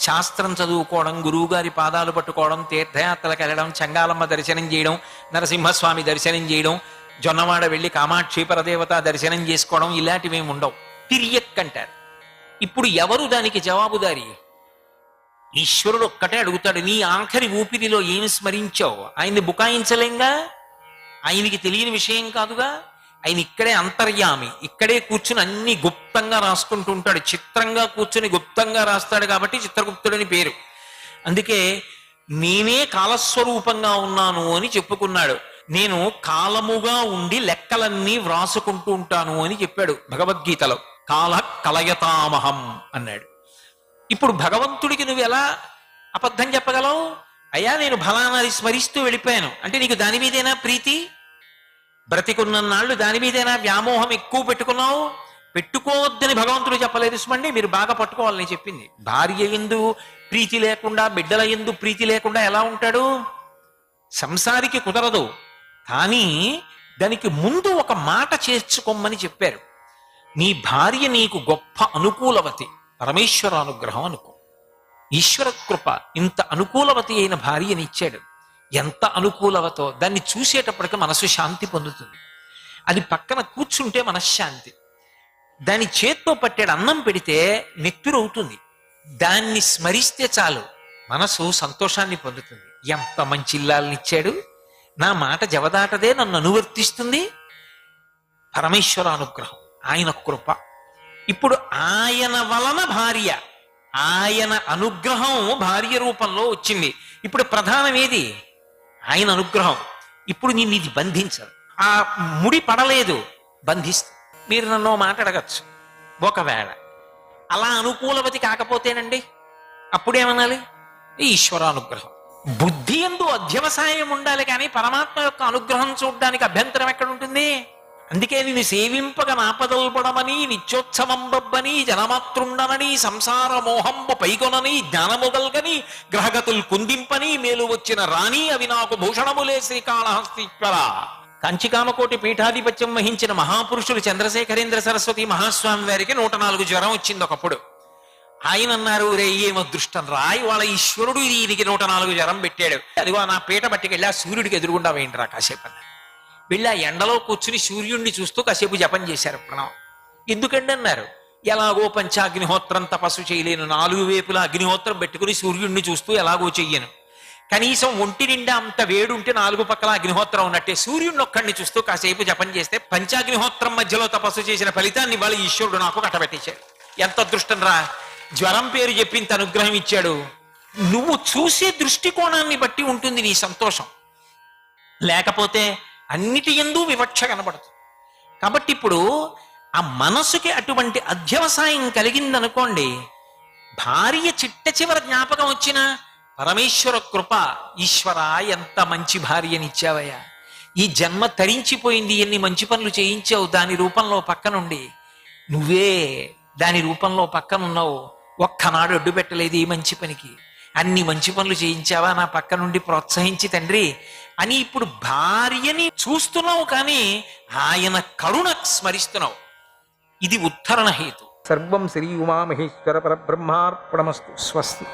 శాస్త్రం చదువుకోవడం, గురువుగారి పాదాలు పట్టుకోవడం, తీర్థయాత్రలకు వెళ్ళడం, చంగాలమ్మ దర్శనం చేయడం, నరసింహస్వామి దర్శనం చేయడం, జొన్నవాడ వెళ్ళి కామాక్షి పరదేవత దర్శనం చేసుకోవడం, ఇలాంటివి ఏమి ఉండవు. తిరియక్ అంటారు. ఇప్పుడు ఎవరు దానికి జవాబుదారి? ఈశ్వరుడు ఒక్కటే అడుగుతాడు, నీ ఆఖరి ఊపిరిలో ఏమి స్మరించావు? ఆయన్ని బుకాయించలేంగా, ఆయనకి తెలియని విషయం కాదుగా. ఆయన ఇక్కడే అంతర్యామి, ఇక్కడే కూర్చుని అన్ని గుప్తంగా రాసుకుంటూ ఉంటాడు. చిత్రంగా కూర్చుని గుప్తంగా రాస్తాడు కాబట్టి చిత్రగుప్తుడని పేరు. అందుకే నేనే కాలస్వరూపంగా ఉన్నాను అని చెప్పుకున్నాడు. నేను కాలముగా ఉండి లెక్కలన్నీ వ్రాసుకుంటూ ఉంటాను అని చెప్పాడు భగవద్గీతలో. కాల కలయతామహం అన్నాడు. ఇప్పుడు భగవంతుడికి నువ్వు ఎలా అబద్ధం చెప్పగలవు? అయ్యా నేను ఫలానాది స్మరిస్తూ వెళ్ళిపోయాను అంటే నీకు దాని మీదేనా ప్రీతి? బ్రతికున్నన్నాళ్ళు దాని మీదేనా వ్యామోహం ఎక్కువ పెట్టుకున్నావు? పెట్టుకోవద్దని భగవంతుడు చెప్పలేదు సుమండి, మీరు బాగా పట్టుకోవాలని చెప్పింది. భార్య యందు ప్రీతి లేకుండా, బిడ్డల యందు ప్రీతి లేకుండా ఎలా ఉంటాడు? సంసారికి కుదరదు. కానీ దానికి ముందు ఒక మాట చేర్చుకోమని చెప్పారు. నీ భార్య నీకు గొప్ప అనుకూలవతి, పరమేశ్వర అనుగ్రహం అనుకో. ఈశ్వర కృప, ఇంత అనుకూలవతి అయిన భార్యనిచ్చాడు. ఎంత అనుకూలవతో దాన్ని చూసేటప్పటికి మనసు శాంతి పొందుతుంది. అది పక్కన కూర్చుంటే మనశ్శాంతి. దాని చేత్తో పట్టాడు అన్నం పెడితే నెత్తురవుతుంది. దాన్ని స్మరిస్తే చాలు మనసు సంతోషాన్ని పొందుతుంది. ఎంత మంచి ఇల్లాలనిచ్చాడు, నా మాట జవదాటదే, నన్ను అనువర్తిస్తుంది. పరమేశ్వర అనుగ్రహం, ఆయన కృప. ఇప్పుడు ఆయన వలన భార్య, ఆయన అనుగ్రహం భార్య రూపంలో వచ్చింది. ఇప్పుడు ప్రధానం ఏది? ఆయన అనుగ్రహం. ఇప్పుడు నిన్ను ఇది బంధించదు. ఆ ముడి పడలేదు, బంధిస్తుంది. మీరు నన్ను మాట అడగచ్చు, ఒకవేళ అలా అనుకూలవతి కాకపోతేనండి అప్పుడేమనాలి? ఈశ్వరానుగ్రహం. బుద్ధి యందు అధ్యవసాయం ఉండాలి, కానీ పరమాత్మ యొక్క అనుగ్రహం చూడడానికి అభ్యంతరం ఎక్కడ ఉంటుంది? అందుకే నేను సేవింపగ నాపదల్పడమని, నిత్యోత్సవంబని, జనమాతృండనని, సంసార మోహంబు పైకొనని, జ్ఞానముగల్గని, గ్రహగతులు కుందింపని, మేలు వచ్చిన రాణి అవి నాకు భూషణములే శ్రీకాళహస్తీశ్వర. కంచికామకోటి పీఠాధిపత్యం వహించిన మహాపురుషులు చంద్రశేఖరేంద్ర సరస్వతి మహాస్వామి వారికి 104 జ్వరం వచ్చింది ఒకప్పుడు. ఆయన అన్నారు, రే ఏమో దృష్టం రాయి, వాళ్ళ ఈశ్వరుడు ఈయనకి 104 జ్వరం పెట్టాడు. అదిగో నా పీట పట్టుకెళ్ళి ఆ సూర్యుడికి ఎదురుగుండా వేయండిరా కాసేపు అన్నారు. వెళ్ళి ఆ ఎండలో కూర్చుని సూర్యుడిని చూస్తూ కాసేపు జపం చేశారు, ప్రణవం. ఎందుకండి అన్నారు. ఎలాగో పంచాగ్నిహోత్రం తపస్సు చేయలేను, 4 వైపులా అగ్నిహోత్రం పెట్టుకుని సూర్యుడిని చూస్తూ ఎలాగో చెయ్యను. కనీసం ఒంటి నిండా అంత వేడుంటే 4 పక్కల అగ్నిహోత్రం ఉన్నట్టే సూర్యుడిని ఒక్కడిని చూస్తూ కాసేపు జపం చేస్తే పంచాగ్నిహోత్రం మధ్యలో తపస్సు చేసిన ఫలితాన్ని వాళ్ళ ఈశ్వరుడు నాకు కట్టబెట్టేశాడు. ఎంత అదృష్టం రా! జ్వరం పేరు చెప్పింత అనుగ్రహం ఇచ్చాడు. నువ్వు చూసే దృష్టికోణాన్ని బట్టి ఉంటుంది నీ సంతోషం. లేకపోతే అన్నిటి యందు వివక్ష కనబడుతుంది. కాబట్టి ఇప్పుడు ఆ మనసుకి అటువంటి అధ్యవసాయం కలిగిందనుకోండి, భార్య చిట్ట చివర జ్ఞాపకం వచ్చిన పరమేశ్వర కృప. ఈశ్వర ఎంత మంచి భార్యనిచ్చావయ్యా, ఈ జన్మ తరించిపోయింది, ఎన్ని మంచి పనులు చేయించావు దాని రూపంలో పక్కనుండి. నువ్వే దాని రూపంలో పక్కనున్నావు, ఒక్కనాడు అడ్డు పెట్టలేదు ఈ మంచి పనికి. అన్ని మంచి పనులు చేయించావా నా పక్క నుండి ప్రోత్సహించి తండ్రి అని. ఇప్పుడు భార్యని చూస్తున్నావు, కానీ ఆయన కరుణ స్మరిస్తున్నావు. ఇది ఉద్ధరణ హేతు. సర్వం శ్రీ ఉమామహేశ్వర పరబ్రహ్మార్పణమస్తు. స్వస్తి.